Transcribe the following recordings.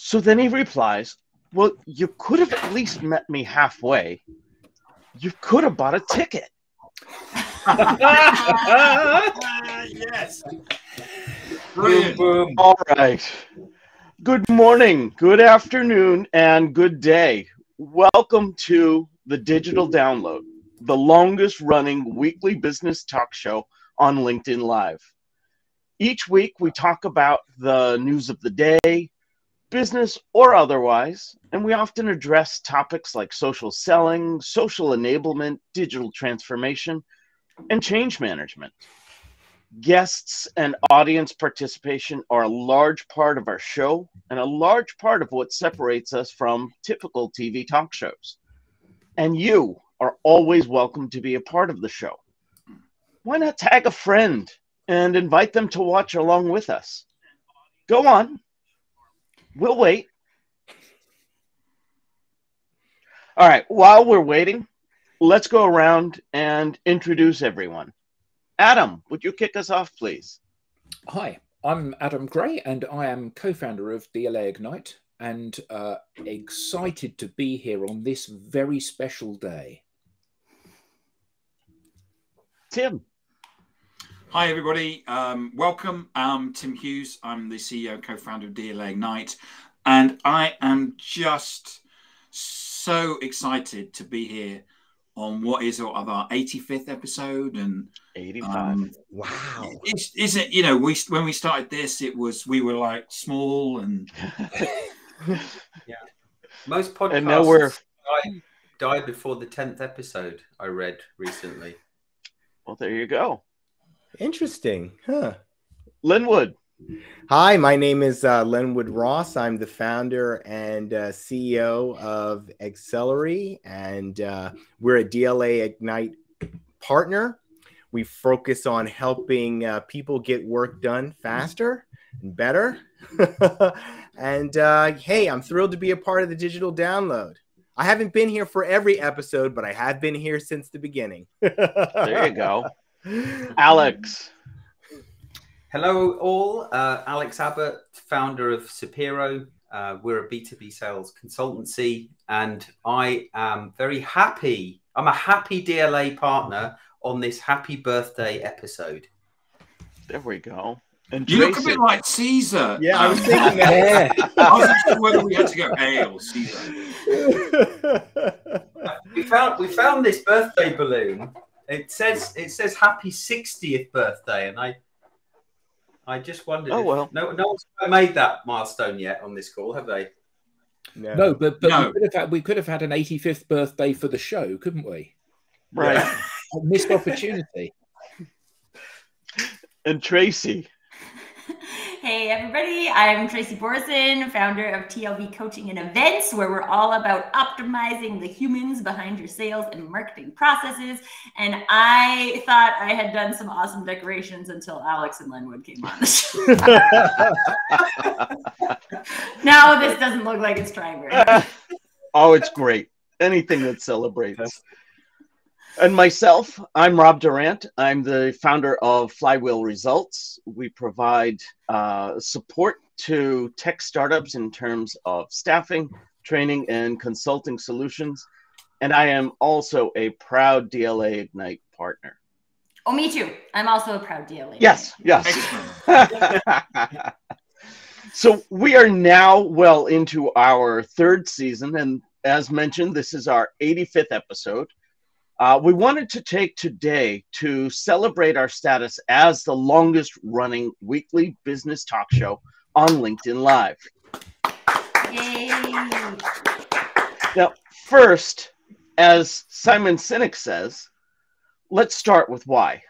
So then he replies, well, you could have at least met me halfway. You could have bought a ticket. Yes. Brilliant. Boom, boom. All right. Good morning, good afternoon, and good day. Welcome to the Digital Download, the longest running weekly business talk show on LinkedIn Live. Each week we talk about the news of the day, business or otherwise, and we often address topics like social selling, social enablement, digital transformation, and change management. Guests and audience participation are a large part of our show and a large part of what separates us from typical TV talk shows. And you are always welcome to be a part of the show. Why not tag a friend and invite them to watch along with us? Go on. We'll wait. All right, while we're waiting, let's go around and introduce everyone. Adam, would you kick us off, please? Hi, I'm Adam Gray, and I am co-founder of DLA Ignite, and excited to be here on this very special day. Tim. Hi, everybody. Welcome. I'm Tim Hughes. I'm the CEO and co-founder of DLA Ignite, and I am just so excited to be here on what is our 85th episode. And 85. Wow. Is it, you know, when we started this, we were like small and Yeah. Most podcasts And now we're died before the 10th episode, I read recently. well, there you go. Interesting, huh? Linwood. Hi, my name is Linwood Ross. I'm the founder and CEO of Accelerate, and we're a DLA Ignite partner. We focus on helping people get work done faster and better. And hey, I'm thrilled to be a part of the Digital Download. I haven't been here for every episode, but I have been here since the beginning. There you go. Alex. Hello, all. Alex Abbott, founder of Sapiro. We're a B2B sales consultancy, and I am very happy. I'm a happy DLA partner on this happy birthday episode. There we go. And you look a Tracy. bit like Caesar. Yeah, I was thinking that. Yeah. I wasn't sure whether we had to go Ale Caesar. We found this birthday balloon. It says happy 60th birthday, and I just wondered. Oh, if well. No one's made that milestone yet on this call, have they? No, but No. we could have had an 85th birthday for the show, couldn't we? Right. Yeah. A missed opportunity. And Tracy. Hey everybody, I'm Tracy Borison, founder of TLV Coaching and Events, where we're all about optimizing the humans behind your sales and marketing processes. And I thought I had done some awesome decorations until Alex and Linwood came on the show. Now this doesn't look like it's trying very hard. Oh, it's great. Anything that celebrates. And myself, I'm Rob Durant. I'm the founder of Flywheel Results. We provide support to tech startups in terms of staffing, training, and consulting solutions. And I am also a proud DLA Ignite partner. Oh, me too. I'm also a proud DLA. Yes, yes. So we are now well into our third season. And as mentioned, this is our 85th episode. We wanted to take today to celebrate our status as the longest running weekly business talk show on LinkedIn Live. Yay. Now, first, as Simon Sinek says, let's start with why.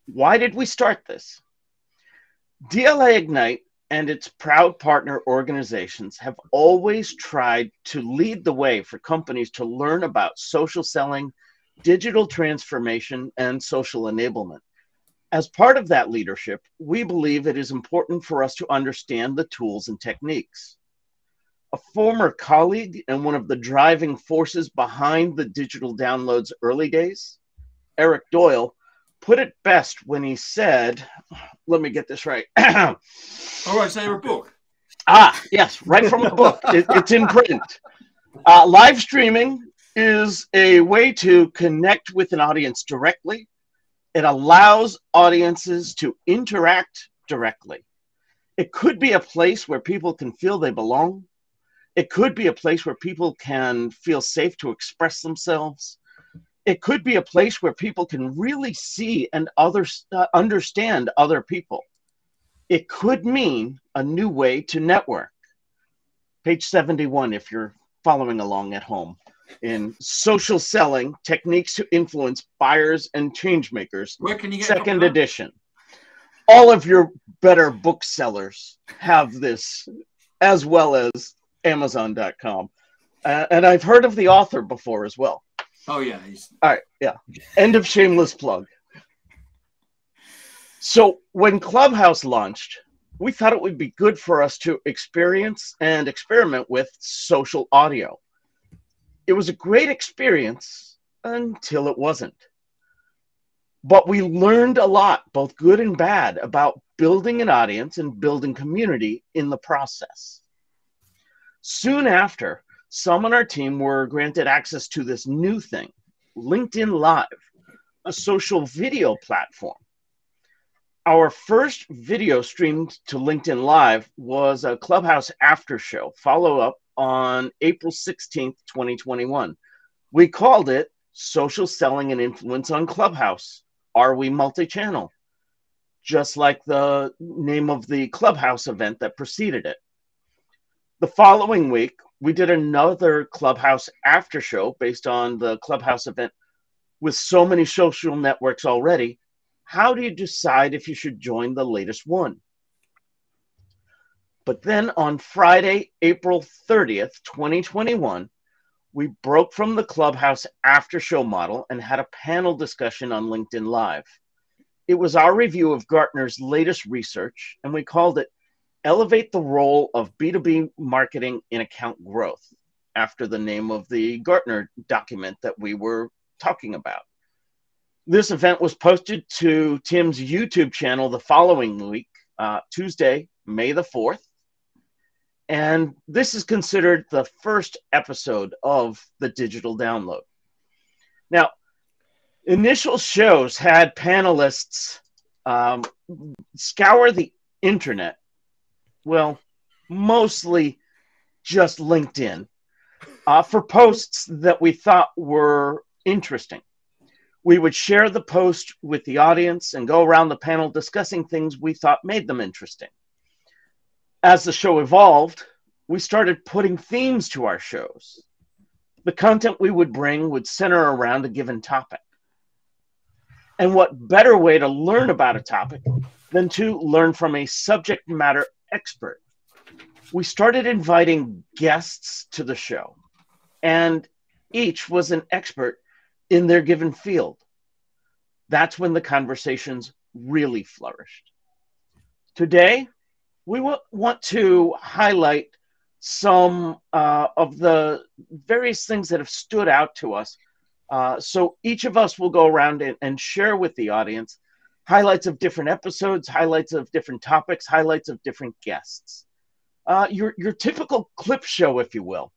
Why did we start this? DLA Ignite and its proud partner organizations have always tried to lead the way for companies to learn about social selling, digital transformation, and social enablement. As part of that leadership, we believe it is important for us to understand the tools and techniques. A former colleague and one of the driving forces behind the Digital Download's early days, Eric Doyle, put it best when he said, let me get this right. Oh, is there a book? Ah, yes, right from the book. It's in print. Live streaming is a way to connect with an audience directly. It allows audiences to interact directly. It could be a place where people can feel they belong. It could be a place where people can feel safe to express themselves. It could be a place where people can really see and understand other people. It could mean a new way to network. Page 71, if you're following along at home, in Social Selling, Techniques to Influence Buyers and Changemakers, Where can you get second edition. All of your better booksellers have this, as well as Amazon.com. And I've heard of the author before as well. Oh, yeah. All right, yeah. End of shameless plug. So when Clubhouse launched, we thought it would be good for us to experience and experiment with social audio. It was a great experience until it wasn't. But we learned a lot, both good and bad, about building an audience and building community in the process. Soon after, some on our team were granted access to this new thing, LinkedIn Live, a social video platform. Our first video streamed to LinkedIn Live was a Clubhouse after show, follow-up on April 16th, 2021. We called it Social Selling and Influence on Clubhouse. Are we multi-channel? Just like the name of the Clubhouse event that preceded it. The following week, we did another Clubhouse after show based on the Clubhouse event. With so many social networks already, how do you decide if you should join the latest one? But then on Friday, April 30th, 2021, we broke from the Clubhouse after show model and had a panel discussion on LinkedIn Live. It was our review of Gartner's latest research, and we called it Elevate the Role of B2B Marketing in Account Growth, after the name of the Gartner document that we were talking about. This event was posted to Tim's YouTube channel the following week, Tuesday, May the 4th. And this is considered the first episode of the Digital Download. Now, initial shows had panelists scour the internet, well, mostly just LinkedIn, for posts that we thought were interesting. We would share the post with the audience and go around the panel discussing things we thought made them interesting. As the show evolved, we started putting themes to our shows. The content we would bring would center around a given topic. And what better way to learn about a topic than to learn from a subject matter expert? We started inviting guests to the show, and each was an expert in their given field. That's when the conversations really flourished. Today, we want to highlight some of the various things that have stood out to us. So each of us will go around and share with the audience highlights of different episodes, highlights of different topics, highlights of different guests. Your typical clip show, if you will,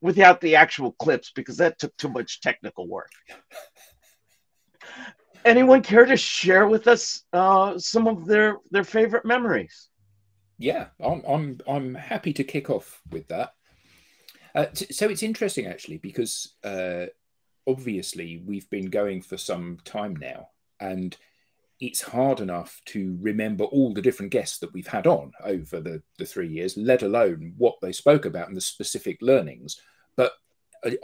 without the actual clips, because that took too much technical work. Anyone care to share with us some of their favorite memories? Yeah, I'm happy to kick off with that. So it's interesting, actually, because obviously we've been going for some time now, and it's hard enough to remember all the different guests that we've had on over the 3 years, let alone what they spoke about and the specific learnings. But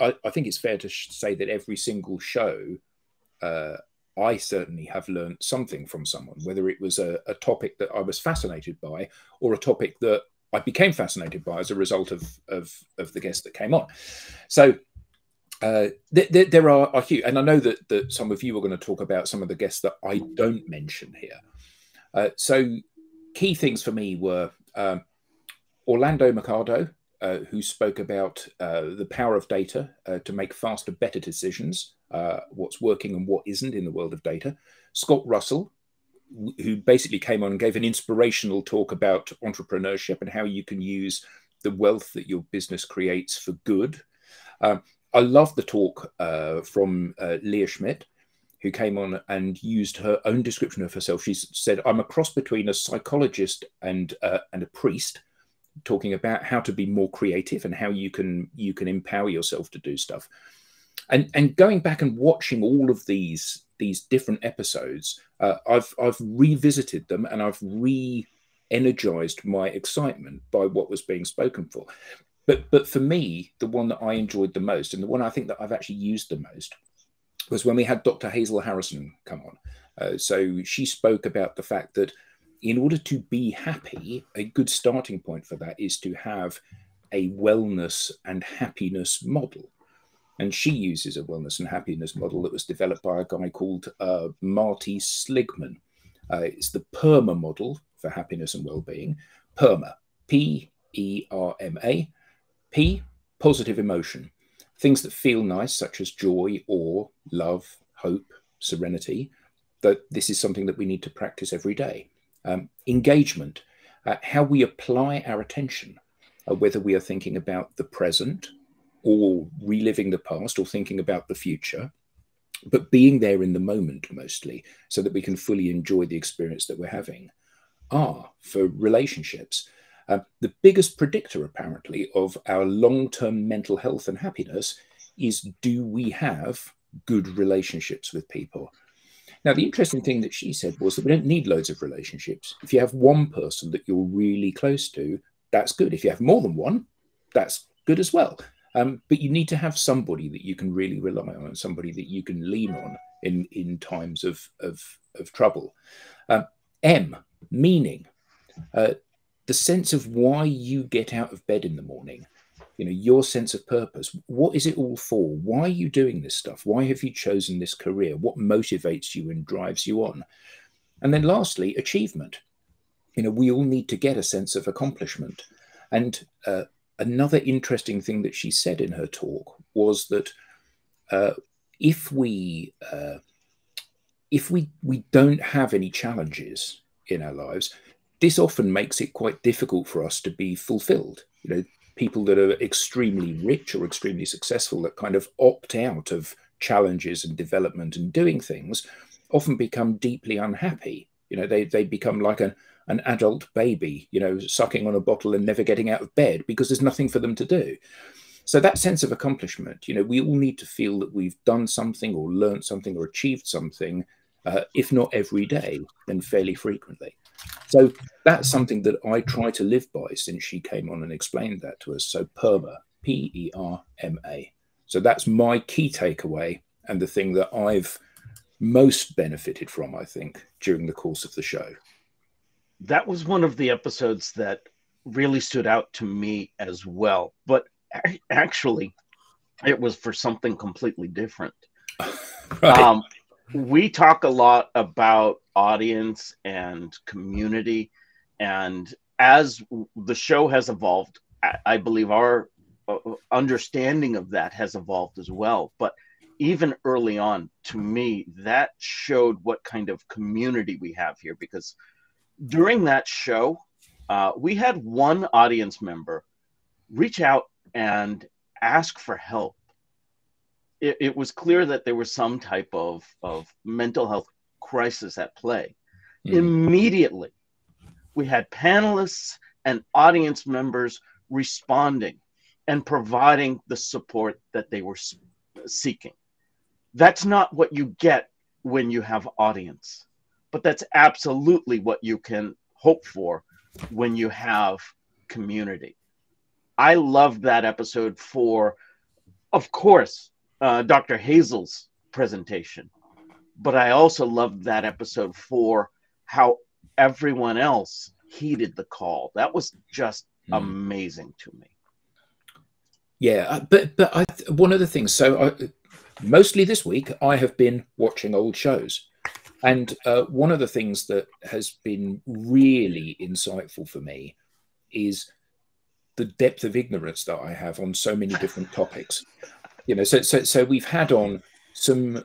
I think it's fair to say that every single show, I certainly have learned something from someone, whether it was a topic that I was fascinated by or a topic that I became fascinated by as a result of the guests that came on. So there are a few, and I know that some of you are going to talk about some of the guests that I don't mention here. So key things for me were Orlando Mercado, who spoke about the power of data to make faster, better decisions, what's working and what isn't in the world of data. Scott Russell, who basically came on and gave an inspirational talk about entrepreneurship and how you can use the wealth that your business creates for good. I love the talk from Leah Schmidt, who came on and used her own description of herself. She said, "I'm a cross between a psychologist and a priest," talking about how to be more creative and how you can empower yourself to do stuff. And going back and watching all of these different episodes, I've revisited them and I've re-energized my excitement by what was being spoken for. But for me, the one that I enjoyed the most, and the one I think that I've actually used the most, was when we had Dr. Hazel Harrison come on. So she spoke about the fact that in order to be happy, a good starting point for that is to have a wellness and happiness model. And she uses a wellness and happiness model that was developed by a guy called Marty Sligman. It's the PERMA model for happiness and well-being. PERMA, P-E-R-M-A. P, positive emotion. Things that feel nice, such as joy, awe, love, hope, serenity. That this is something that we need to practice every day. Engagement, how we apply our attention, whether we are thinking about the present or reliving the past or thinking about the future, but being there in the moment mostly so that we can fully enjoy the experience that we're having. R, for relationships. The biggest predictor, apparently, of our long-term mental health and happiness is, do we have good relationships with people? Now, the interesting thing that she said was that we don't need loads of relationships. If you have one person that you're really close to, that's good. If you have more than one, that's good as well. But you need to have somebody that you can really rely on and somebody that you can lean on in times of trouble. M, meaning. The sense of why you get out of bed in the morning, your sense of purpose. What is it all for? Why are you doing this stuff? Why have you chosen this career? What motivates you and drives you on? And then lastly, achievement. We all need to get a sense of accomplishment. And another interesting thing that she said in her talk was that if we don't have any challenges in our lives, this often makes it quite difficult for us to be fulfilled. People that are extremely rich or extremely successful that kind of opt out of challenges and development and doing things often become deeply unhappy. They become like an adult baby, sucking on a bottle and never getting out of bed because there's nothing for them to do. So that sense of accomplishment, we all need to feel that we've done something or learned something or achieved something, if not every day, then fairly frequently. So that's something that I try to live by since she came on and explained that to us. So PERMA, P-E-R-M-A. So that's my key takeaway and the thing that I've most benefited from, I think, during the course of the show. That was one of the episodes that really stood out to me as well. But actually, it was for something completely different. Right. We talk a lot about audience and community. And as the show has evolved, I believe our understanding of that has evolved as well. But even early on, to me, that showed what kind of community we have here. Because during that show, we had one audience member reach out and ask for help. It was clear that there was some type of mental health crisis at play. Immediately, we had panelists and audience members responding and providing the support that they were seeking. That's not what you get when you have audience, but that's absolutely what you can hope for when you have community. I loved that episode for, of course, Dr. Hazel's presentation, but I also loved that episode for how everyone else heeded the call. That was just amazing to me. Yeah, but one of the things, so mostly this week, I have been watching old shows. And one of the things that has been really insightful for me is the depth of ignorance that I have on so many different topics. So we've had on some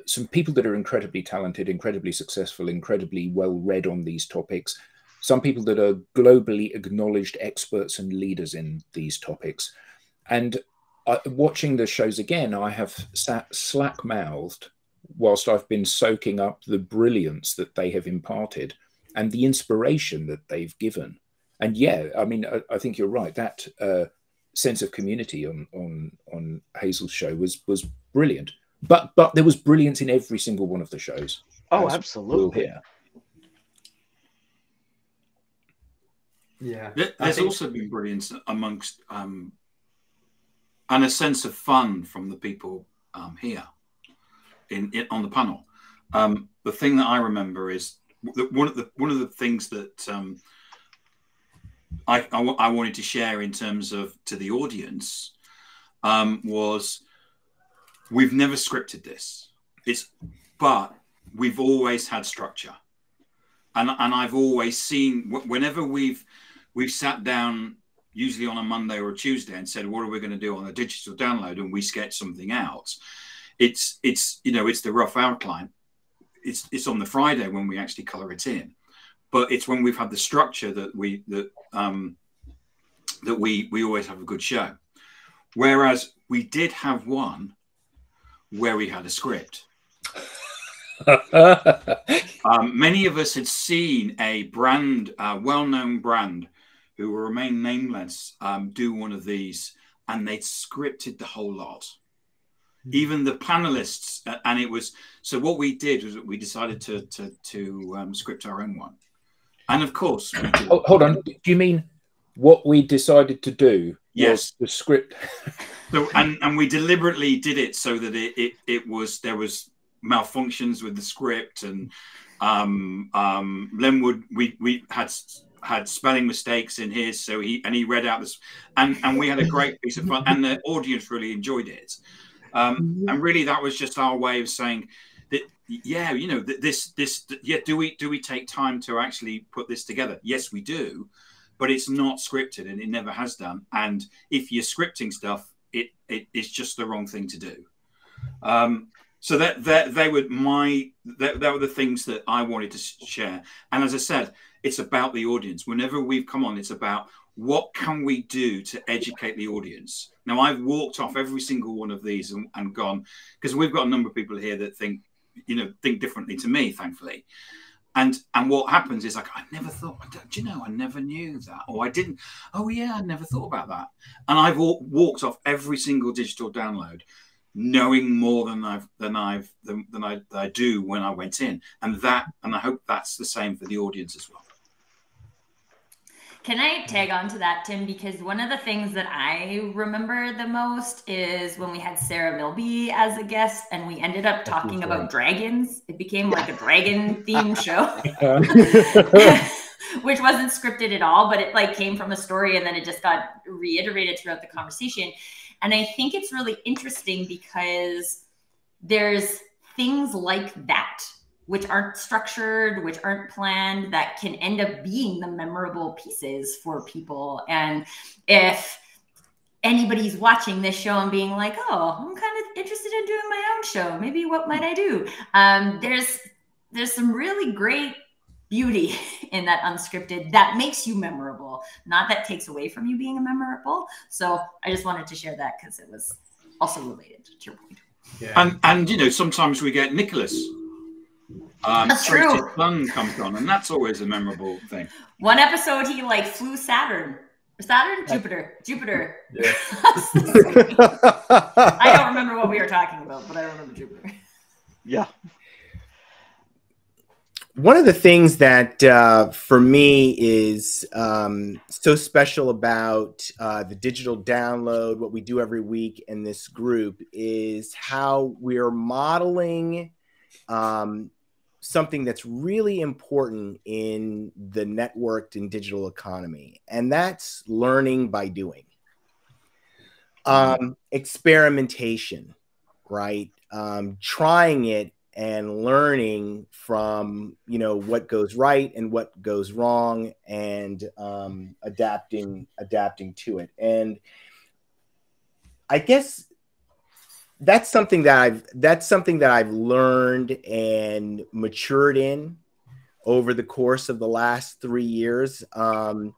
some people that are incredibly talented, incredibly successful, incredibly well read on these topics, some people that are globally acknowledged experts and leaders in these topics. And watching the shows again, I have sat slack-mouthed whilst I've been soaking up the brilliance that they have imparted and the inspiration that they've given. And yeah, I mean, I think you're right. That sense of community on Hazel's show was brilliant. But there was brilliance in every single one of the shows. Oh, absolutely. Yeah. There's also been brilliance amongst and a sense of fun from the people here on the panel. The thing that I remember is one of the things that I wanted to share in terms of to the audience was we've never scripted this. But we've always had structure, and I've always seen whenever we've sat down, usually on a Monday or a Tuesday, and said, what are we going to do on a digital download, and we sketch something out. It's the rough outline. It's on the Friday when we actually color it in, but it's when we've had the structure that we always have a good show. Whereas we did have one where we had a script. Many of us had seen a brand, well-known brand, who will remain nameless, do one of these, and they'd scripted the whole lot. Even the panelists, and it was so. What we did was we decided to script our own one, and of course, we did. Oh, hold on. Do you mean what we decided to do? Yes, was the script. So and we deliberately did it so that there was malfunctions with the script, and Len we had spelling mistakes in his, so he read out this, and we had a great piece of fun, and the audience really enjoyed it. And really, that was just our way of saying that, yeah, you know, do we take time to actually put this together? Yes, we do, but it's not scripted, and it never has done. And if you're scripting stuff, it's just the wrong thing to do. So that were the things that I wanted to share. And as I said, it's about the audience. Whenever we've come on, it's about what can we do to educate the audience. Now, I've walked off every single one of these and gone, because we've got a number of people here that think differently to me, thankfully. And what happens is, like, I never thought, do you know, I never knew that, or I didn't. Oh yeah, I never thought about that. And I've walked off every single digital download knowing more than I do when I went in, and I hope that's the same for the audience as well. Can I tag on to that, Tim? Because one of the things that I remember the most is when we had Sarah Milby as a guest, and we ended up talking about dragons. It became like a dragon themed show, which wasn't scripted at all, but it like came from a story, and then it just got reiterated throughout the conversation. And I think it's really interesting because there's things like that, which aren't structured, which aren't planned, that can end up being the memorable pieces for people. And if anybody's watching this show and being like, oh, I'm kind of interested in doing my own show, maybe what might I do? There's some really great beauty in that unscripted that makes you memorable, not that takes away from you being memorable. So I just wanted to share that because it was also related to your point. Yeah. And you know, sometimes we get Nicholas. That's true. His son comes on, and that's always a memorable thing. One episode he like flew Jupiter. Yeah. I don't remember what we were talking about, but I remember Jupiter. Yeah. One of the things that for me is so special about the digital download, what we do every week in this group, is how we're modeling something that's really important in the networked and digital economy, and that's learning by doing. Experimentation, right? Trying it and learning from, you know, what goes right and what goes wrong, and adapting to it. And I guess that's something that I've learned and matured in over the course of the last 3 years. And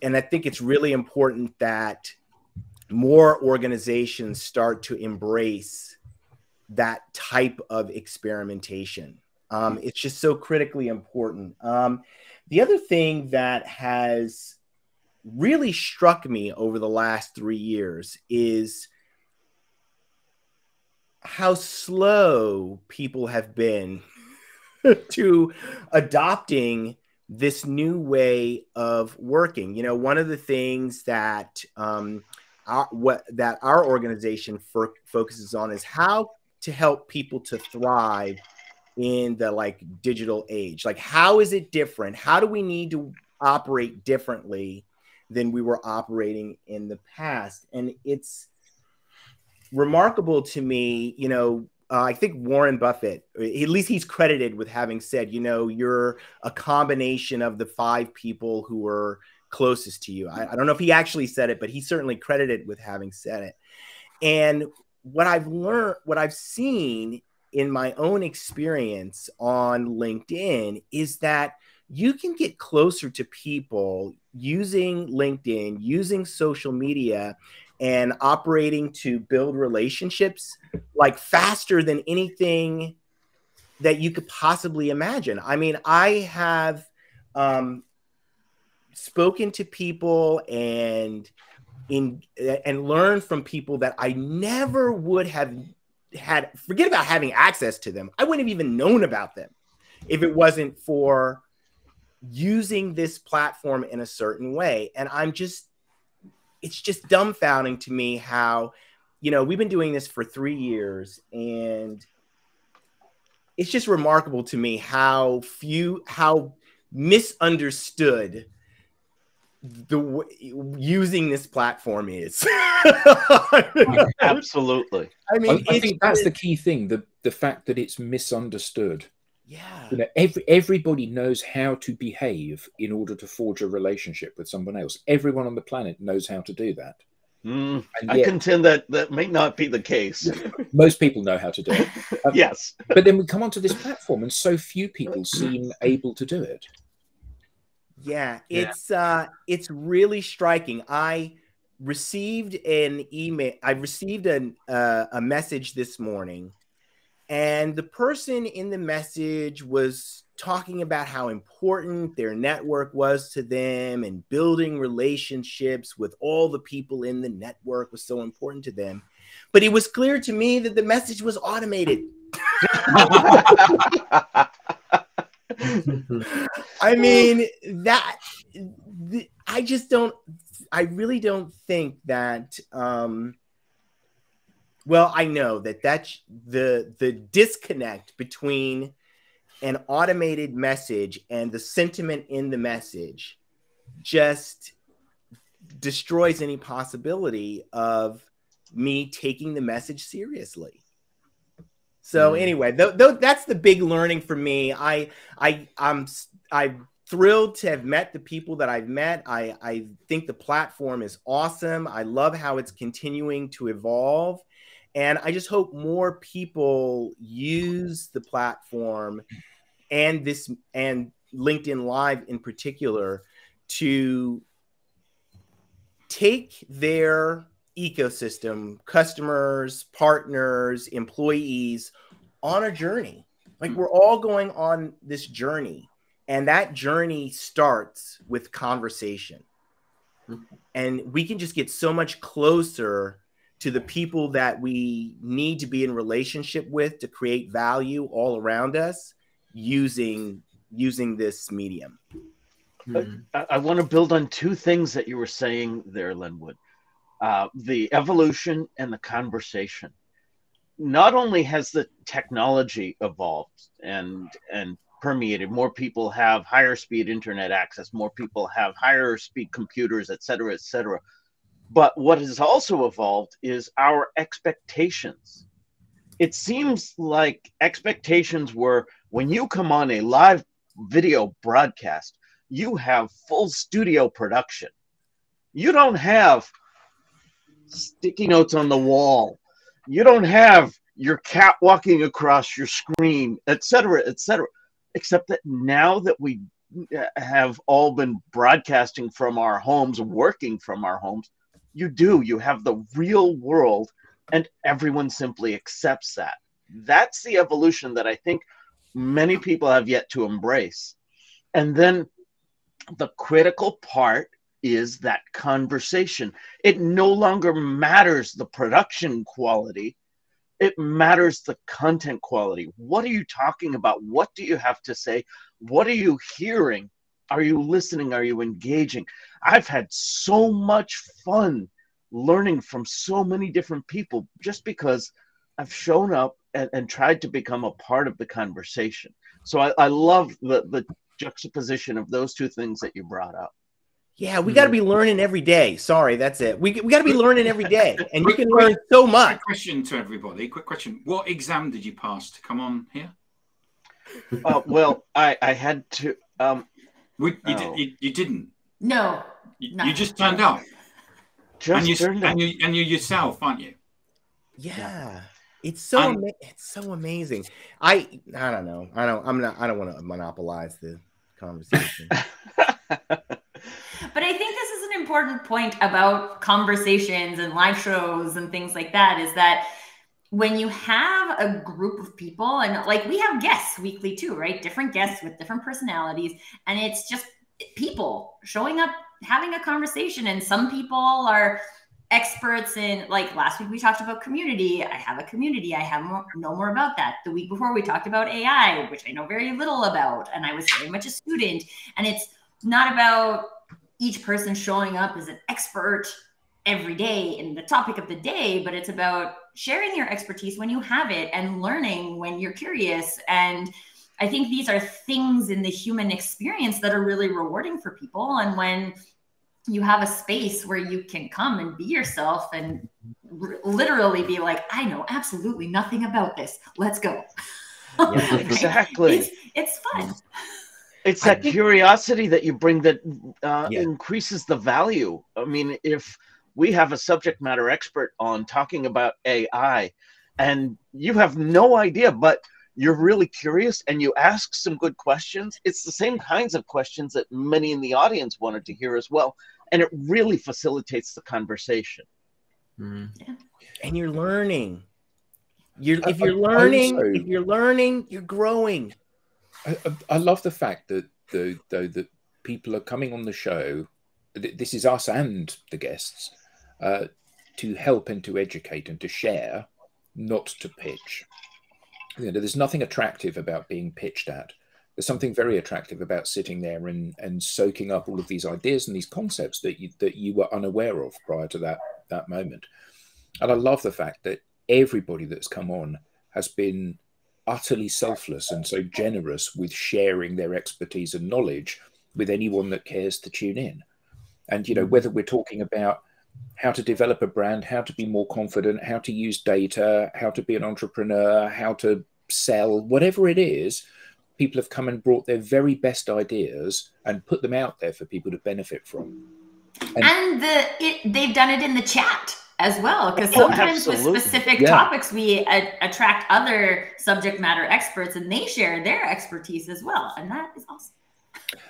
I think it's really important that more organizations start to embrace that type of experimentation. It's just so critically important. The other thing that has really struck me over the last 3 years is how slow people have been to adopting this new way of working. You know, one of the things that our organization focuses on is how to help people to thrive in the digital age. Like, how is it different? How do we need to operate differently than we were operating in the past? And it's remarkable to me, you know, I think Warren Buffett, at least he's credited with having said, you know, you're a combination of the 5 people who were closest to you. I don't know if he actually said it, but he's certainly credited with having said it. And what I've seen in my own experience on LinkedIn is that you can get closer to people using LinkedIn, using social media, and operating to build relationships like faster than anything that you could possibly imagine. I mean, I have spoken to people and learned from people that I never would have had. Forget about having access to them. I wouldn't have even known about them if it wasn't for using this platform in a certain way. And it's just dumbfounding to me how, you know, we've been doing this for 3 years, and it's just remarkable to me how misunderstood using this platform is. Absolutely. I mean, I think that's the key thing, the fact that it's misunderstood. Yeah. You know, everybody knows how to behave in order to forge a relationship with someone else. Everyone on the planet knows how to do that. I contend that may not be the case. Most people know how to do it. Yes. But then we come onto this platform and so few people seem able to do it. Yeah, it's really striking. I received an email. I received a message this morning, and the person in the message was talking about how important their network was to them, and building relationships with all the people in the network was so important to them. But it was clear to me that the message was automated. I mean, I really don't think that, well, I know that's the disconnect between an automated message and the sentiment in the message just destroys any possibility of me taking the message seriously. So anyway, that's the big learning for me. I'm thrilled to have met the people that I've met. I think the platform is awesome. I love how it's continuing to evolve. And I just hope more people use the platform and LinkedIn Live in particular to take their ecosystem, customers, partners, employees on a journey. Like, we're all going on this journey, and that journey starts with conversation. And we can just get so much closer to the people that we need to be in relationship with to create value all around us using this medium. I want to build on 2 things that you were saying there, Linwood. The evolution and the conversation. Not only has the technology evolved and permeated, more people have higher speed internet access, more people have higher speed computers, et cetera, but what has also evolved is our expectations. It seems like expectations were, when you come on a live video broadcast, you have full studio production. You don't have sticky notes on the wall. You don't have your cat walking across your screen, etc., etc. Except that now that we have all been broadcasting from our homes, working from our homes, you have the real world, and everyone simply accepts that. That's the evolution that I think many people have yet to embrace. And then the critical part is that conversation. It no longer matters the production quality. It matters the content quality. What are you talking about? What do you have to say? What are you hearing? Are you listening? Are you engaging? I've had so much fun learning from so many different people just because I've shown up and tried to become a part of the conversation. So I love the juxtaposition of those two things that you brought up. Yeah, we got to be learning every day. Sorry, that's it. We got to be learning every day, and you can learn so much. Quick question to everybody. Quick question. What exam did you pass to come on here? Well, I had to. You didn't. No, you just turned up. Just turned up. And you yourself, aren't you? Yeah. It's so amazing. I don't know. I don't want to monopolize the conversation. But I think this is an important point about conversations and live shows and things like that, is that when you have a group of people, and like we have guests weekly too, right? Different guests with different personalities. And it's just people showing up, having a conversation. And some people are experts in, like last week we talked about community. I have a community. I know more about that. The week before we talked about AI, which I know very little about. And I was very much a student. And it's not about each person showing up as an expert every day in the topic of the day, but it's about sharing your expertise when you have it and learning when you're curious. And I think these are things in the human experience that are really rewarding for people. And when you have a space where you can come and be yourself and literally be like, I know absolutely nothing about this. Let's go. Yeah, exactly. It's fun. It's that curiosity that you bring that increases the value. I mean, if we have a subject matter expert on talking about AI and you have no idea, but you're really curious and you ask some good questions, it's the same kinds of questions that many in the audience wanted to hear as well. And it really facilitates the conversation. Mm. Yeah. And you're learning. If you're learning, you're growing. I love the fact that that people are coming on the show. This is us and the guests to help and to educate and to share, not to pitch. You know, there's nothing attractive about being pitched at. There's something very attractive about sitting there and soaking up all of these ideas and these concepts that you were unaware of prior to that moment. And I love the fact that everybody that's come on has been utterly selfless and so generous with sharing their expertise and knowledge with anyone that cares to tune in. And, you know, whether we're talking about how to develop a brand, how to be more confident, how to use data, how to be an entrepreneur, how to sell, whatever it is, people have come and brought their very best ideas and put them out there for people to benefit from. And they've done it in the chat as well, because sometimes with specific topics, we attract other subject matter experts and they share their expertise as well. And that is awesome.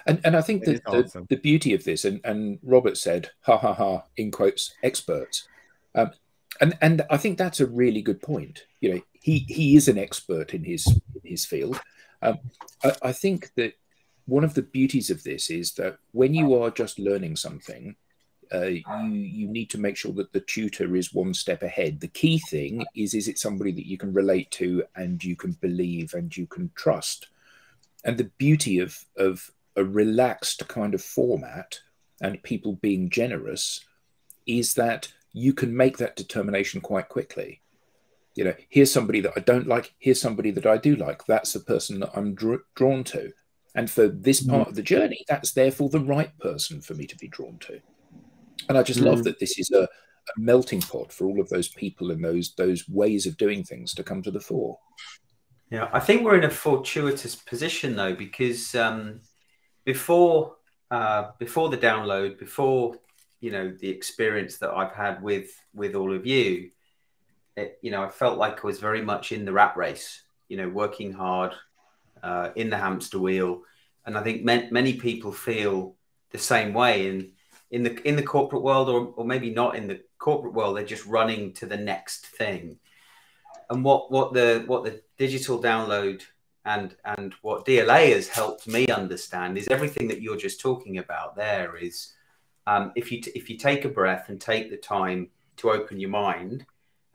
And I think that the beauty of this, and Robert said, ha, ha, ha, in quotes, experts. And I think that's a really good point. You know, he is an expert in his field. I think that one of the beauties of this is that when you are just learning something, you need to make sure that the tutor is one step ahead. The key thing is it somebody that you can relate to and you can believe and you can trust? And the beauty of a relaxed kind of format and people being generous is that you can make that determination quite quickly. You know, here's somebody that I don't like, here's somebody that I do like. That's the person that I'm drawn to. And for this part of the journey, that's therefore the right person for me to be drawn to. And I just love that this is a melting pot for all of those people and those ways of doing things to come to the fore. Yeah, I think we're in a fortuitous position though, because before the download, before you know, the experience that I've had with all of you, you know, I felt like I was very much in the rat race, you know, working hard in the hamster wheel. And I think many people feel the same way in the corporate world, or maybe not in the corporate world. They're just running to the next thing. And what the digital download and what DLA has helped me understand is everything that you're just talking about. There is, if you take a breath and take the time to open your mind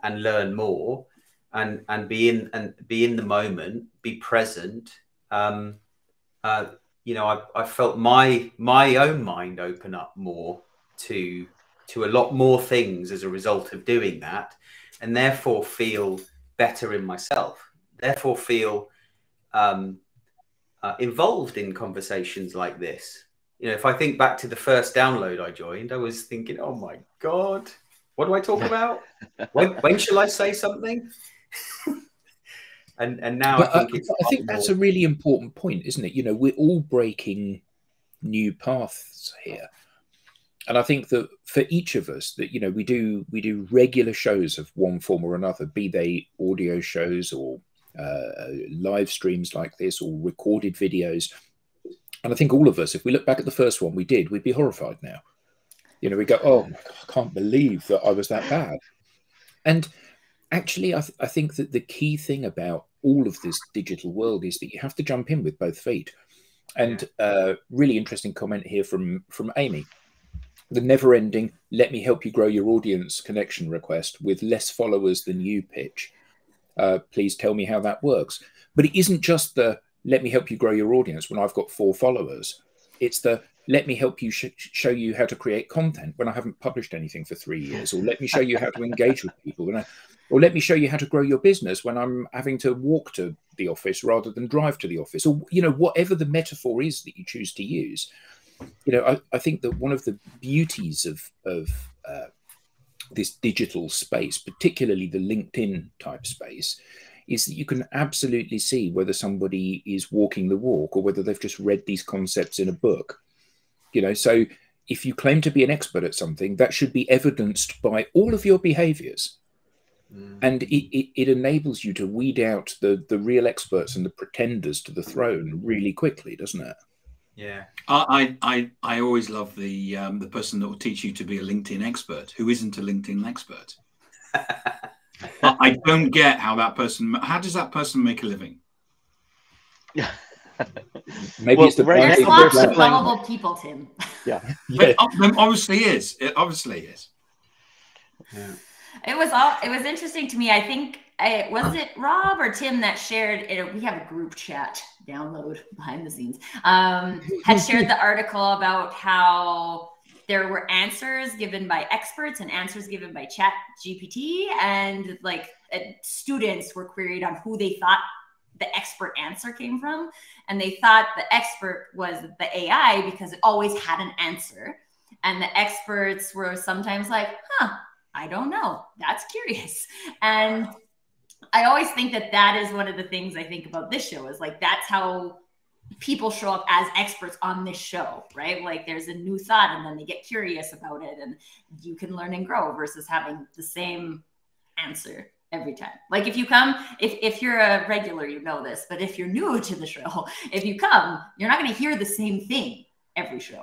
and learn more, and be in the moment, be present. You know, I felt my own mind open up more to a lot more things as a result of doing that, and therefore feel better in myself. Therefore feel involved in conversations like this. You know, if I think back to the first download I joined, I was thinking, oh my God, what do I talk about? When shall I say something? and now But I think that's a really important point, isn't it? You know, we're all breaking new paths here. And I think that for each of us, that, you know, we do regular shows of one form or another, be they audio shows or live streams like this or recorded videos. And I think all of us, if we look back at the first one we did, we'd be horrified now. You know, we go, oh, I can't believe that I was that bad. And actually, I think that the key thing about all of this digital world is that you have to jump in with both feet. And really interesting comment here from Amy. The never-ending, let me help you grow your audience connection request with less followers than you pitch. Please tell me how that works. But it isn't just the, let me help you grow your audience when I've got 4 followers. It's the, let me help you show you how to create content when I haven't published anything for 3 years, or let me show you how to engage with people, or let me show you how to grow your business when I'm having to walk to the office rather than drive to the office, or, you know, whatever the metaphor is that you choose to use. You know, I think that one of the beauties of this digital space, particularly the LinkedIn type space, is that you can absolutely see whether somebody is walking the walk or whether they've just read these concepts in a book. You know, so if you claim to be an expert at something, that should be evidenced by all of your behaviors. And it enables you to weed out the real experts and the pretenders to the throne really quickly, doesn't it? Yeah. I always love the person that will teach you to be a LinkedIn expert who isn't a LinkedIn expert. I don't get how does that person make a living? Yeah. Maybe it's the right There's now, lots of gullible people, Tim. Yeah. But obviously is. It obviously is. Yeah. It was interesting to me. I think was it Rob or Tim that shared it? We have a group chat download behind the scenes. Had shared the article about how there were answers given by experts and answers given by Chat GPT, and like students were queried on who they thought the expert answer came from, and they thought the expert was the AI because it always had an answer, and the experts were sometimes like, I don't know. That's curious. And I always think that is one of the things I think about this show, is like, that's how people show up as experts on this show, right? Like there's a new thought and then they get curious about it, and you can learn and grow versus having the same answer every time. Like if you come, if you're a regular, you know this, but if you're new to the show, if you come, you're not going to hear the same thing every show.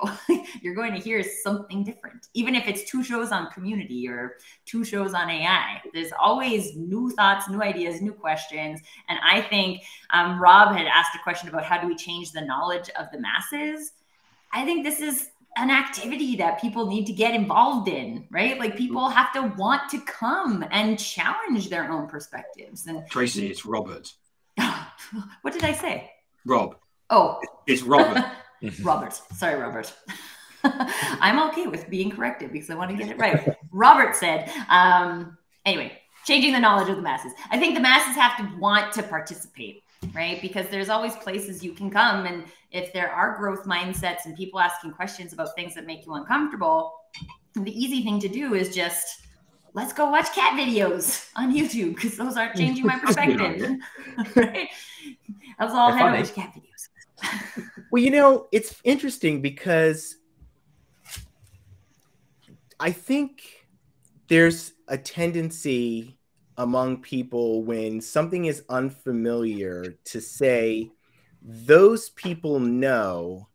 You're going to hear something different, even if it's 2 shows on community or 2 shows on AI. There's always new thoughts, new ideas, new questions. And I think Rob had asked a question about how do we change the knowledge of the masses. I think this is an activity that people need to get involved in, right? Like people have to want to come and challenge their own perspectives. And Tracy, it's Robert. What did I say? Rob. Oh, it's Robert. Robert. Sorry, Robert. I'm okay with being corrected because I want to get it right. Robert said, anyway, changing the knowledge of the masses. I think the masses have to want to participate, right? Because there's always places you can come. And if there are growth mindsets and people asking questions about things that make you uncomfortable, the easy thing to do is just, let's go watch cat videos on YouTube because those aren't changing my perspective. Right? Let's all head over to cat videos. Well, you know, it's interesting because I think there's a tendency among people when something is unfamiliar to say, those people know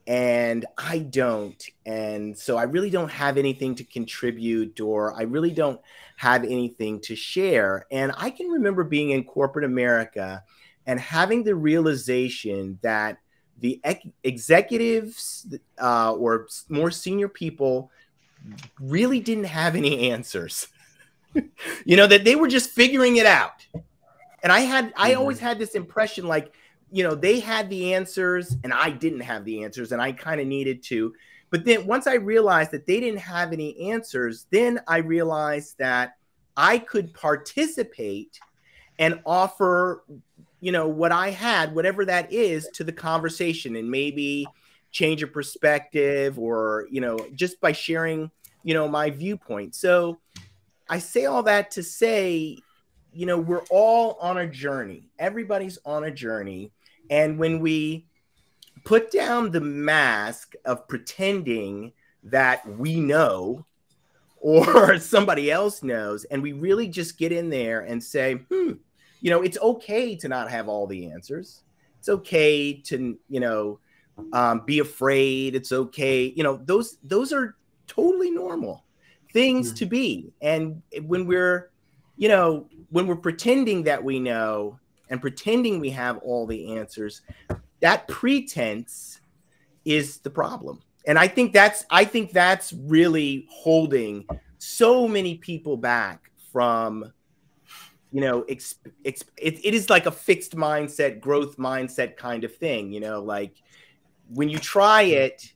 and I don't. And so I really don't have anything to contribute, or I really don't have anything to share. And I can remember being in corporate America and having the realization that the executives or more senior people really didn't have any answers. You know, that they were just figuring it out. And I always had this impression like, you know, they had the answers and I didn't have the answers, and I kind of needed to. But then once I realized that they didn't have any answers, then I realized that I could participate and offer, you know, what I had, whatever that is, to the conversation, and maybe change a perspective, or, you know, just by sharing, you know, my viewpoint. So I say all that to say, you know, we're all on a journey. Everybody's on a journey. And when we put down the mask of pretending that we know or somebody else knows, and we really just get in there and say, you know, it's okay to not have all the answers. It's okay to, you know, be afraid. It's okay. You know, those are totally normal things to be. And when we're, you know, when we're pretending that we know and pretending we have all the answers, that pretense is the problem. And I think that's really holding so many people back from, you know, it is like a fixed mindset, growth mindset kind of thing. You know, like when you try it,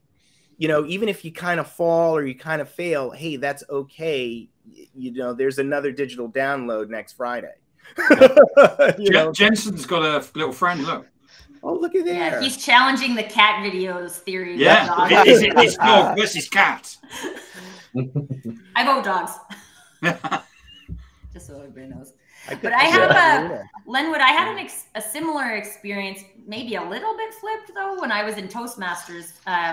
you know, even if you kind of fall or you kind of fail, hey, that's okay. You know, there's another digital download next Friday. You know? Jensen's got a little friend. Look. Oh, look at there. Yeah, he's challenging the cat videos theory. Yeah, it's dog versus cat. I vote dogs. Just so everybody knows. But I have Lenwood, I had a similar experience, maybe a little bit flipped though, when I was in Toastmasters.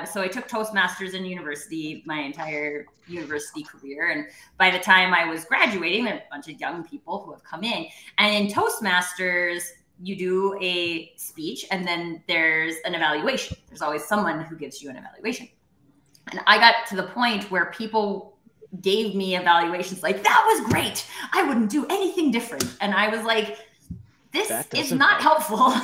So I took Toastmasters in university, my entire university career. And by the time I was graduating, there were a bunch of young people who have come in. And in Toastmasters, you do a speech and then there's an evaluation. There's always someone who gives you an evaluation. And I got to the point where people gave me evaluations like, that was great, I wouldn't do anything different. And I was like, this is not helpful.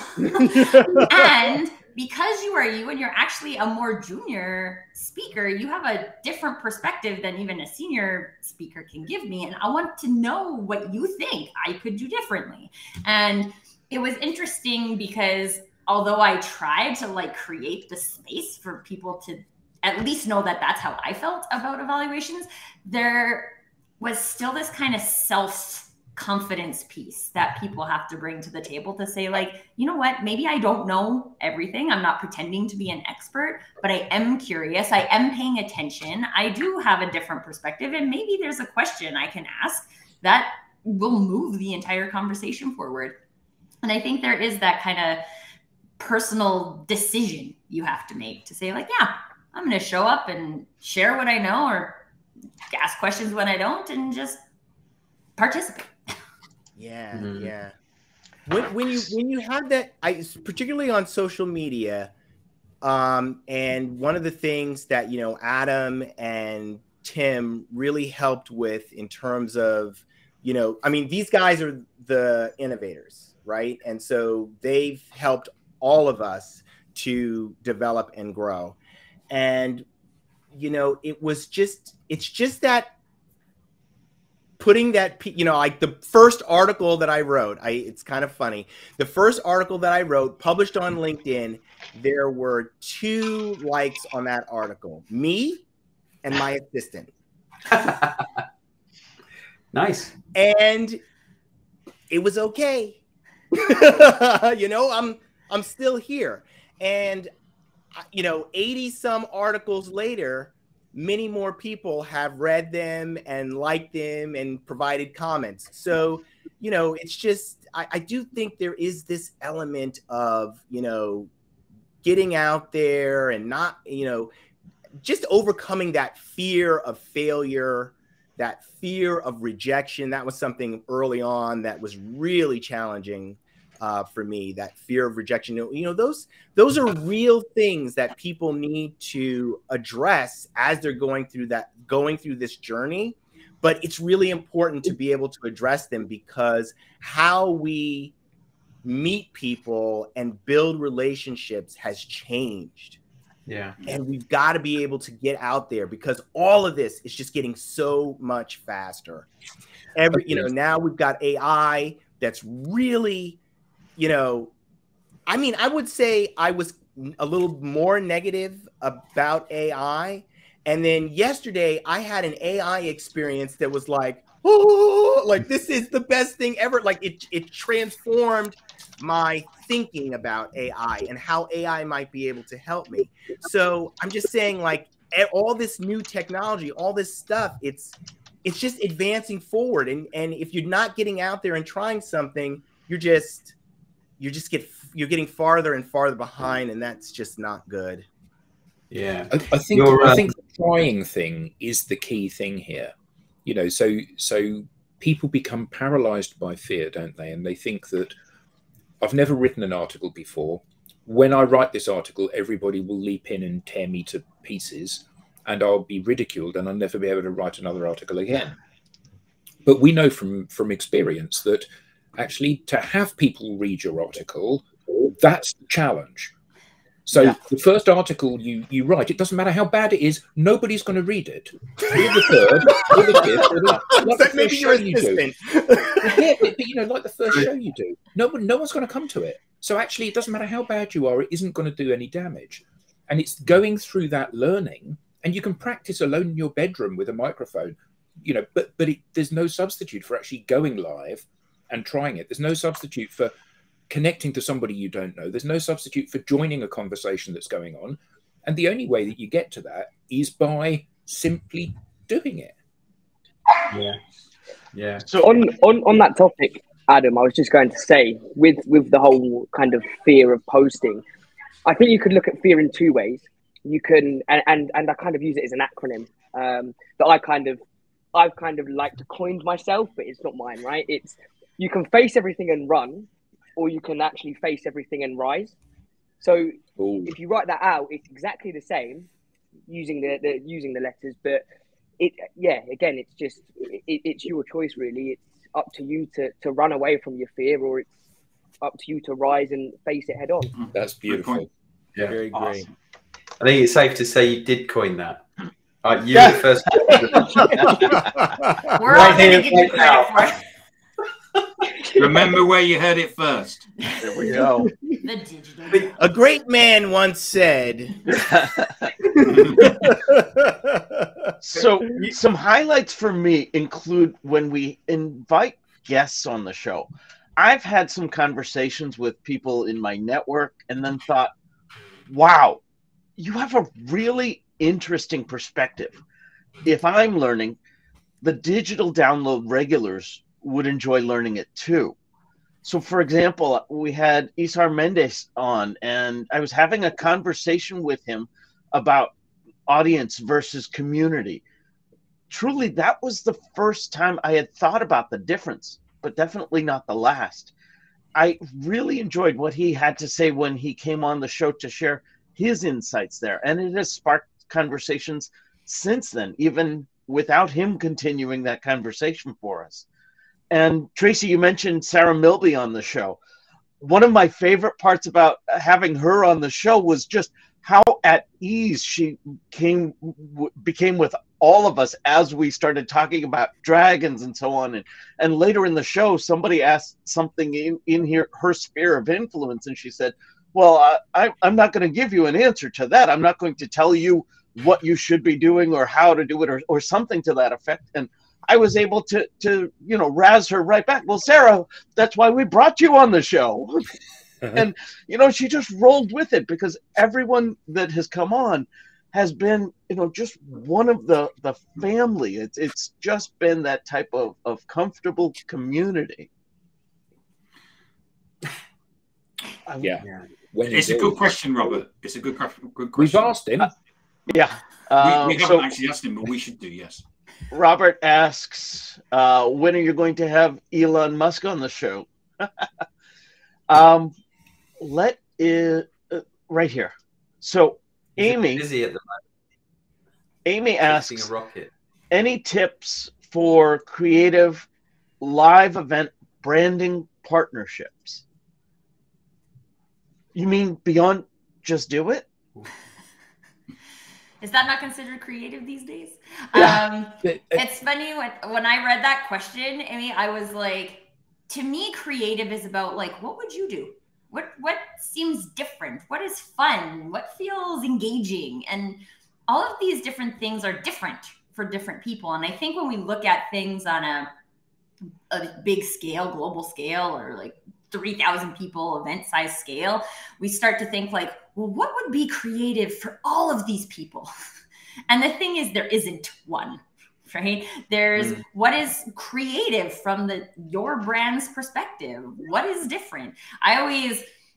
And because you are you and you're actually a more junior speaker, you have a different perspective than even a senior speaker can give me. And I want to know what you think I could do differently. And it was interesting because although I tried to like create the space for people to at least know that that's how I felt about evaluations, there was still this kind of self-confidence piece that people have to bring to the table to say like, you know what, maybe I don't know everything. I'm not pretending to be an expert, but I am curious. I am paying attention. I do have a different perspective. And maybe there's a question I can ask that will move the entire conversation forward. And I think there is that kind of personal decision you have to make to say like, yeah, I'm going to show up and share what I know or ask questions when I don't and just participate. Yeah, yeah. When you have that, particularly on social media, and one of the things that, you know, Adam and Tim really helped with in terms of, you know, I mean, these guys are the innovators, right? And so they've helped all of us to develop and grow. And, you know, it's just that putting that, you know, like the first article that I wrote, it's kind of funny. The first article that I wrote, published on LinkedIn, there were 2 likes on that article, me and my assistant. Nice. And it was okay. You know, I'm still here. And, you know, 80 some articles later, many more people have read them and liked them and provided comments. So, you know, it's just, I do think there is this element of, you know, getting out there and not, you know, just overcoming that fear of failure, that fear of rejection. That was something early on that was really challenging for me, that fear of rejection. You know, those are real things that people need to address as they're going through this journey. But it's really important to be able to address them, because how we meet people and build relationships has changed. Yeah. And we've got to be able to get out there, because all of this is just getting so much faster. Now we've got AI that's really, I mean, I would say I was a little more negative about AI. And then yesterday I had an AI experience that was like, oh, like this is the best thing ever. Like it transformed my thinking about AI and how AI might be able to help me. So I'm just saying, like, all this new technology, all this stuff, it's just advancing forward. And if you're not getting out there and trying something, you're getting farther and farther behind, and that's just not good. Yeah, I think the trying thing is the key thing here. So people become paralyzed by fear, don't they? And they think that I've never written an article before. When I write this article, everybody will leap in and tear me to pieces, and I'll be ridiculed, and I'll never be able to write another article again. But we know from experience that actually to have people read your article, that's the challenge. So the first article you write, it doesn't matter how bad it is, nobody's going to read it. Or the third, or the fifth, or like the first show you do. But like the first show you do, no one's going to come to it. So actually, it doesn't matter how bad you are, it isn't going to do any damage. And it's going through that learning, and you can practice alone in your bedroom with a microphone, but there's no substitute for actually going live and trying it. There's no substitute for connecting to somebody you don't know. There's no substitute for joining a conversation that's going on. And the only way that you get to that is by simply doing it. Yeah. So on that topic, Adam, I was just going to say, with the whole kind of fear of posting, I think you could look at fear in two ways. You can, and I kind of use it as an acronym that I've kind of like to coined myself, but it's not mine, right? It's, you can face everything and run, or you can actually face everything and rise. So if you write that out, it's exactly the same using the letters, but again, it's just it's your choice, really. It's up to you to run away from your fear, or it's up to you to ise and face it head on. That's beautiful. Yeah, very great. I think it's safe to say you did coin that. You were the first. We're all going to give you credit for it. Remember where you heard it first. There we go. The digital. A great man once said. So some highlights for me include when we invite guests on the show. I've had some conversations with people in my network and then thought, wow, you have a really interesting perspective. If I'm learning, the digital download regulars would enjoy learning it too. So for example, we had Isar Mendes on, and I was having a conversation with him about audience versus community. Truly, that was the first time I had thought about the difference, but definitely not the last. I really enjoyed what he had to say when he came on the show to share his insights there. And it has sparked conversations since then, even without him continuing that conversation for us. And Tracy, you mentioned Sarah Milby on the show. One of my favorite parts about having her on the show was just how at ease she became with all of us as we started talking about dragons and so on. And later in the show, somebody asked something in here, her sphere of influence, and she said, well, I'm not going to give you an answer to that. I'm not going to tell you what you should be doing or how to do it, or something to that effect. And I was able to razz her right back. Well, Sarah, that's why we brought you on the show. And, she just rolled with it, because everyone that has come on has been, just one of the family. It's just been that type of comfortable community. Yeah. It's a good question, Robert. It's a good question. We've asked him. Yeah. We haven't actually asked him, but we should do, yes. Robert asks, when are you going to have Elon Musk on the show? Right here. So Amy, busy at the Amy asks, a rocket. Any tips for creative live event branding partnerships? You mean beyond just do it? Is that not considered creative these days? Yeah. It's funny when I read that question, Amy, I was like, to me, creative is about like, what would you do? What seems different? What is fun? What feels engaging? And all of these different things are different for different people. And I think when we look at things on a big scale, global scale, or like 3,000 people event size scale, we start to think like, well, what would be creative for all of these people? And the thing is, there isn't one, right? There's what is creative from your brand's perspective. What is different?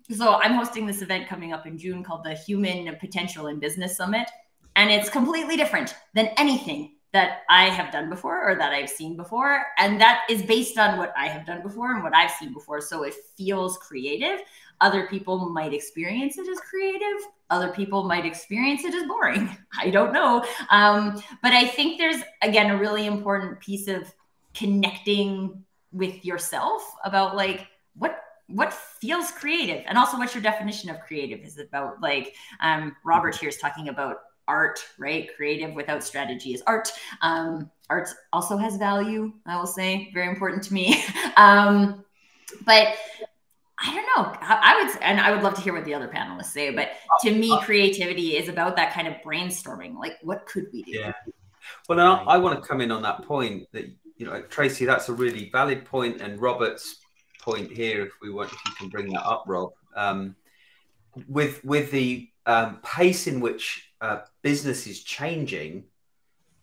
So I'm hosting this event coming up in June called the Human Potential in Business Summit. And it's completely different than anything that I have done before or that I've seen before. And that is based on what I have done before and what I've seen before. So it feels creative. Other people might experience it as creative. Other people might experience it as boring. I don't know. But I think there's, again, a really important piece of connecting with yourself about like, what feels creative, and also what your definition of creative is about. Like Robert here is talking about art, right? Creative without strategy is art. Art also has value, I will say, very important to me. But I don't know. I would love to hear what the other panelists say, but to me, creativity is about that kind of brainstorming. Like, what could we do? Yeah. Well, now I want to come in on that point that, Tracy, that's a really valid point. And Robert's point here, if you can bring that up, Rob, with the pace in which business is changing,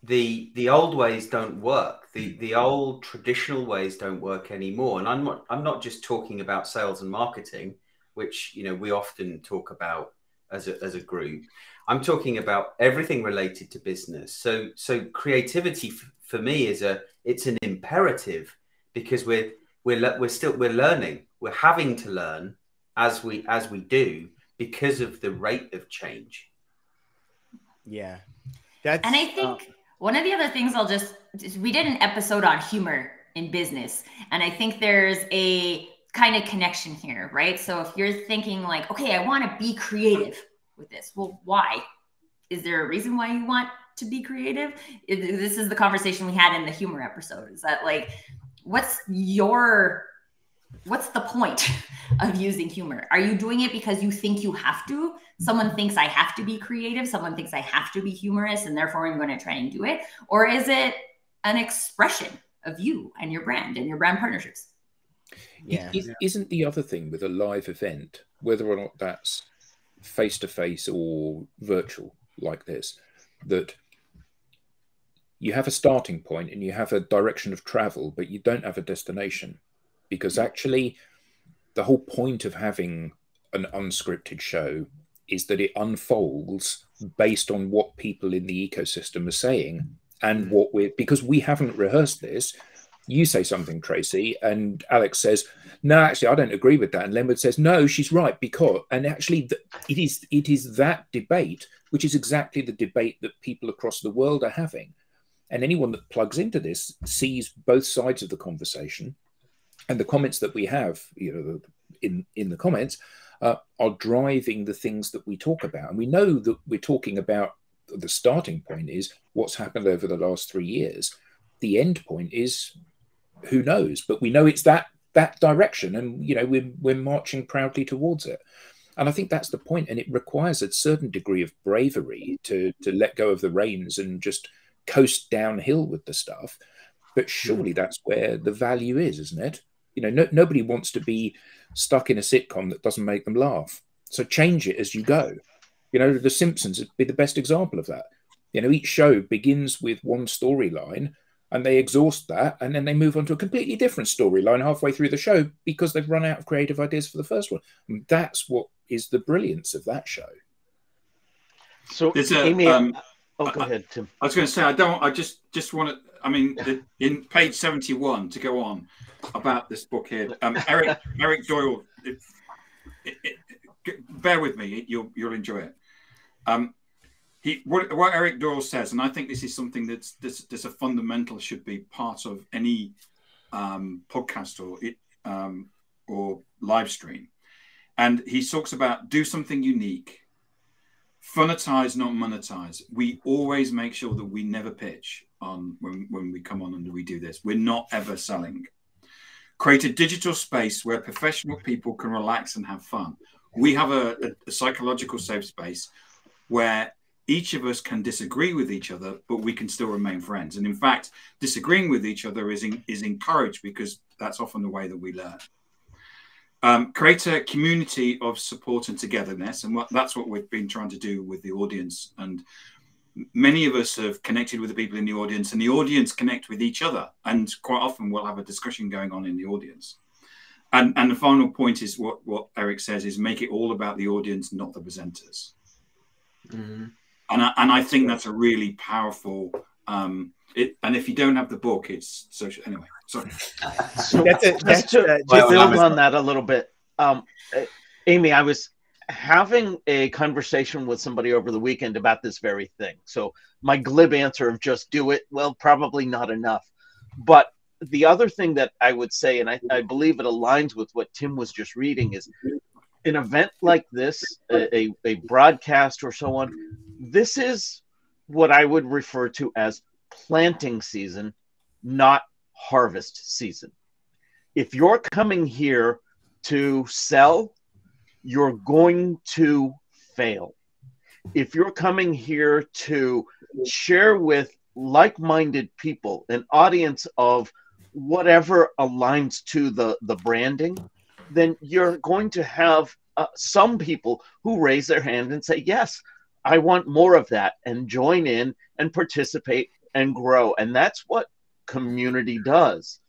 the old ways don't work. The old traditional ways don't work anymore. And I'm not just talking about sales and marketing, which we often talk about as a group. I'm talking about everything related to business. So creativity for me it's an imperative, because we're learning. We're having to learn as we do, because of the rate of change. Yeah. And I think one of the other things we did an episode on humor in business. And I think there's a kind of connection here, right? So if you're thinking like, okay, I want to be creative with this. Well, why? Is there a reason why you want to be creative? This is the conversation we had in the humor episode. Is that like, what's the point of using humor? Are you doing it because you think you have to? Someone thinks I have to be creative. Someone thinks I have to be humorous, and therefore I'm going to try and do it. Or is it an expression of you and your brand partnerships? Yeah. Isn't the other thing with a live event, whether or not that's face-to-face or virtual like this, that you have a starting point and you have a direction of travel, but you don't have a destination? Because actually the whole point of having an unscripted show is that it unfolds based on what people in the ecosystem are saying, and because we haven't rehearsed this. You say something, Tracy, and Alex says, no, actually, I don't agree with that. And Lenwood says, no, she's right, because, and actually it is that debate, which is exactly the debate that people across the world are having. And anyone that plugs into this sees both sides of the conversation. And the comments that we have, in the comments, are driving the things that we talk about. And we know that we're talking about, the starting point is what's happened over the last 3 years. The end point is who knows, but we know it's that direction, and we're marching proudly towards it. And I think that's the point. And it requires a certain degree of bravery to let go of the reins and just coast downhill with the stuff. But surely that's where the value is, isn't it? Nobody wants to be stuck in a sitcom that doesn't make them laugh. So change it as you go. The Simpsons would be the best example of that. Each show begins with one storyline and they exhaust that, and then they move on to a completely different storyline halfway through the show because they've run out of creative ideas for the first one. And that's what is the brilliance of that show. So There's a, Amy, oh, go ahead, Tim. I was going to say, I just want to, I mean, in page 71 to go on about this book here, Eric Doyle, bear with me, you'll enjoy it. What Eric Doyle says, and I think this is something that's a fundamental, should be part of any podcast or live stream. And he talks about do something unique, funitize, not monetize. We always make sure that we never pitch on when we come on and we do this. We're not ever selling. Create a digital space where professional people can relax and have fun. We have a psychological safe space where each of us can disagree with each other, but we can still remain friends. And in fact, disagreeing with each other is encouraged, because that's often the way that we learn. Create a community of support and togetherness. And that's what we've been trying to do with the audience. And many of us have connected with the people in the audience, and the audience connect with each other. And quite often we'll have a discussion going on in the audience. And the final point is what Eric says is make it all about the audience, not the presenters. Mm-hmm. And I think that's a really powerful, and if you don't have the book, it's social. Anyway, sorry. So just to build on that a little bit, Amy, I was having a conversation with somebody over the weekend about this very thing. So my glib answer of just do it, well, probably not enough. But the other thing that I would say, and I believe it aligns with what Tim was just reading, is an event like this, a broadcast or so on, this is what I would refer to as planting season, not harvest season. If you're coming here to sell, you're going to fail. If you're coming here to share with like-minded people, an audience of whatever aligns to the branding, then you're going to have some people who raise their hand and say, yes, I want more of that, and join in and participate and grow. And that's what community does.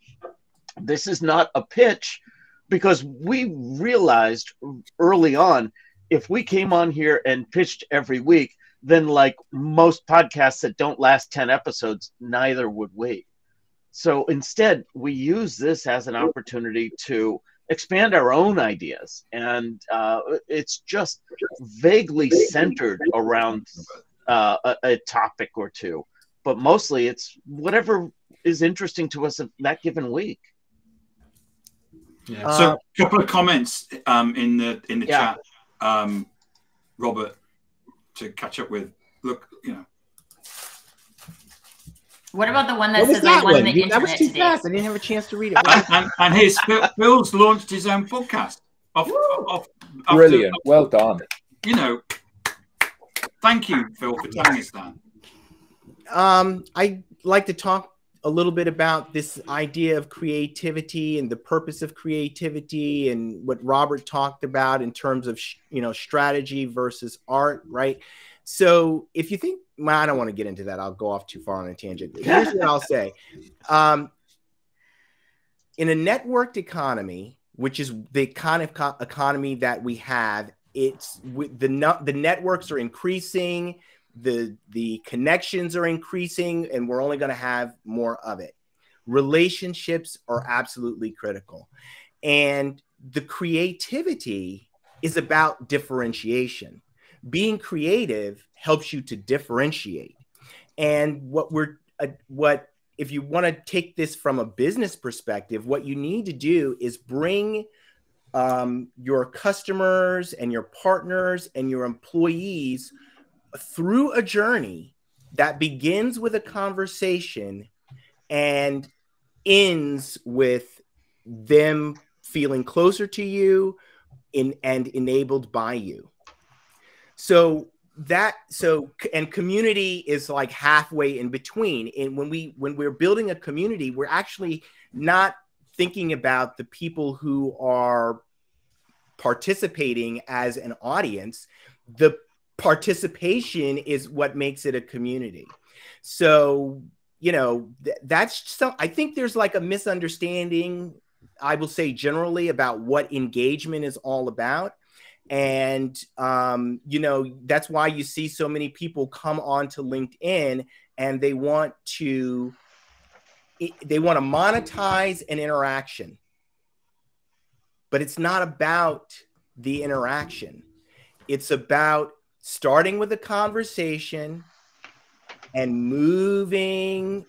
This is not a pitch, because we realized early on, if we came on here and pitched every week, then like most podcasts that don't last 10 episodes, neither would we. So instead, we use this as an opportunity to expand our own ideas. And it's just vaguely centered around a topic or two. But mostly it's whatever is interesting to us that given week. Yeah. So a couple of comments in the chat, Robert, to catch up with. Look, What about the one that says I won the internet That was too today? fast. I didn't have a chance to read it. and here's Phil's launched his own podcast. Brilliant. Well done. Thank you, Phil, for telling us that. I'd like to talk a little bit about this idea of creativity and the purpose of creativity, and what Robert talked about in terms of, strategy versus art, right? So if you think, well, I don't want to get into that. I'll go off too far on a tangent. Here's what I'll say. In a networked economy, which is the kind of economy that we have, it's the networks are increasing, the connections are increasing, and we're only going to have more of it. Relationships are absolutely critical. And the creativity is about differentiation. Being creative helps you to differentiate. And if you want to take this from a business perspective, what you need to do is bring your customers and your partners and your employees through a journey that begins with a conversation and ends with them feeling closer to you and enabled by you. And community is like halfway in between. And when we're building a community, we're actually not thinking about the people who are participating as an audience. The participation is what makes it a community. So, I think there's like a misunderstanding, I will say generally, about what engagement is all about. And, you know, that's why you see so many people come onto LinkedIn and they want to monetize an interaction, but it's not about the interaction. It's about starting with a conversation and moving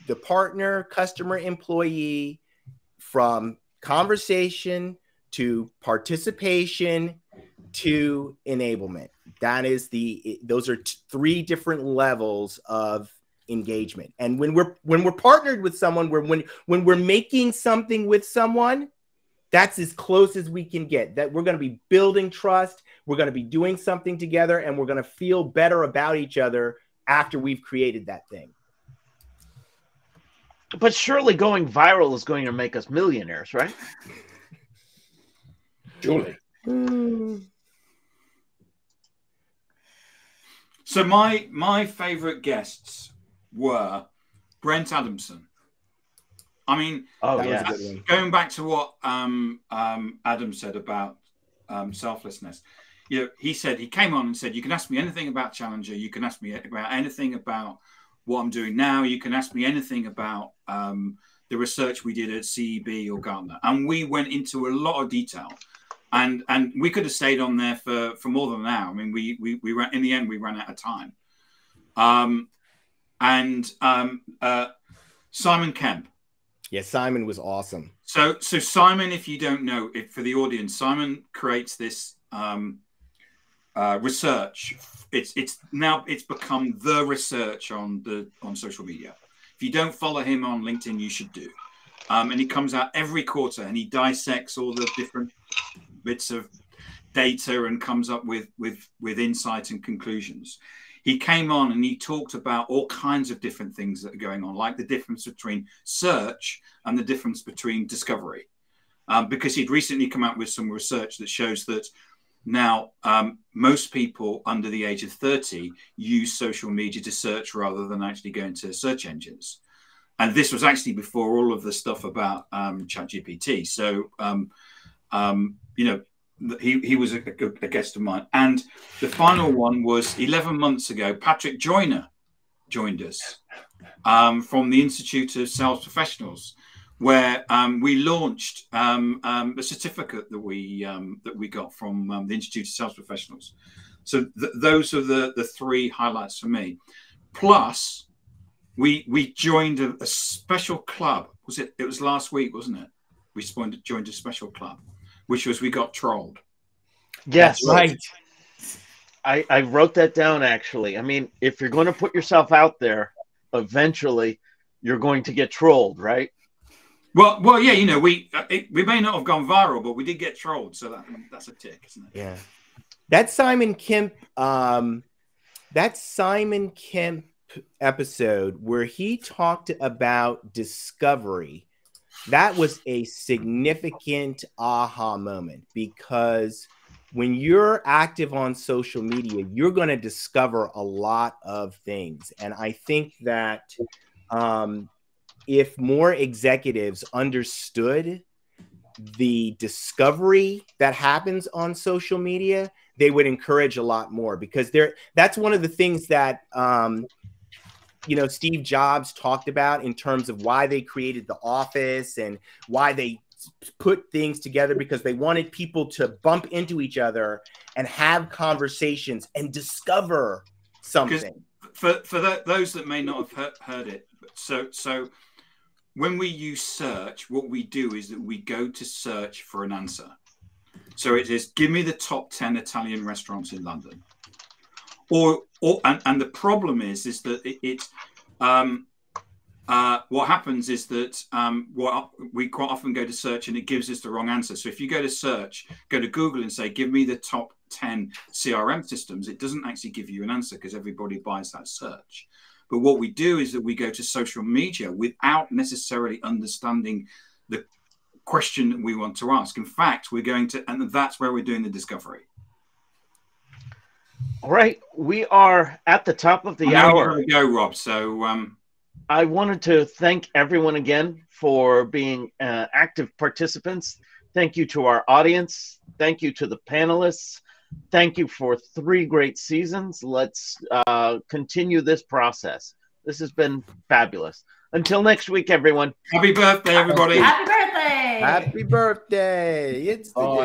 the partner, customer, employee from conversation to participation to enablement. Those are three different levels of engagement. And when we're partnered with someone, when we're making something with someone, that's as close as we can get. That we're going to be building trust, we're going to be doing something together, and we're going to feel better about each other after we've created that thing. But surely going viral is going to make us millionaires, right? Surely. So my favorite guests were Brent Adamson. I mean, going back to what Adam said about selflessness, you know, he came on and said, you can ask me anything about Challenger, you can ask me about anything about what I'm doing now, you can ask me anything about the research we did at CEB or Gartner, and we went into a lot of detail. And we could have stayed on there for more than an hour. I mean, we ran, in the end, we ran out of time. Simon Kemp. Yeah, Simon was awesome. So Simon, if you don't know, for the audience, Simon creates this research. It's become the research on social media. If you don't follow him on LinkedIn, you should do. And he comes out every quarter and he dissects all the different bits of data and comes up with insight and conclusions. He came on and he talked about all kinds of different things that are going on, like the difference between search and the difference between discovery, because he'd recently come out with some research that shows that now most people under the age of 30 use social media to search rather than actually going to search engines. And this was actually before all of the stuff about ChatGPT. So, you know, he was a guest of mine. And the final one was 11 months ago. Patrick Joyner joined us from the Institute of Sales Professionals, where we launched a certificate that we got from the Institute of Sales Professionals. So those are the three highlights for me. Plus, we joined a special club. It was last week, wasn't it? We joined a special club, which was we got trolled. Yes, that's right. I wrote that down, actually. I mean, if you're going to put yourself out there, eventually you're going to get trolled, right? Well, yeah. You know, we may not have gone viral, but we did get trolled, so that's a tick, isn't it? Yeah. That Simon Kemp episode where he talked about discovery, that was a significant aha moment, because when you're active on social media, you're going to discover a lot of things. And I think that if more executives understood the discovery that happens on social media, they would encourage a lot more, because that's one of the things that you know, Steve Jobs talked about in terms of why they created the Office and why they put things together, because they wanted people to bump into each other and have conversations and discover something. For those that may not have heard it, so when we use search, what we do is that we go to search for an answer. So it is, give me the top 10 Italian restaurants in London. And the problem is that what happens is that we quite often go to search and it gives us the wrong answer. So if you go to search, go to Google and say, give me the top 10 CRM systems, it doesn't actually give you an answer because everybody buys that search. But what we do is that we go to social media without necessarily understanding the question that we want to ask. In fact, and that's where we're doing the discovery. All right, we are at the top of the hour. Go, Rob. So I wanted to thank everyone again for being active participants. Thank you to our audience. Thank you to the panelists. Thank you for 3 great seasons. Let's continue this process. This has been fabulous. Until next week, everyone. Happy birthday, everybody. Happy birthday. Happy birthday. It's the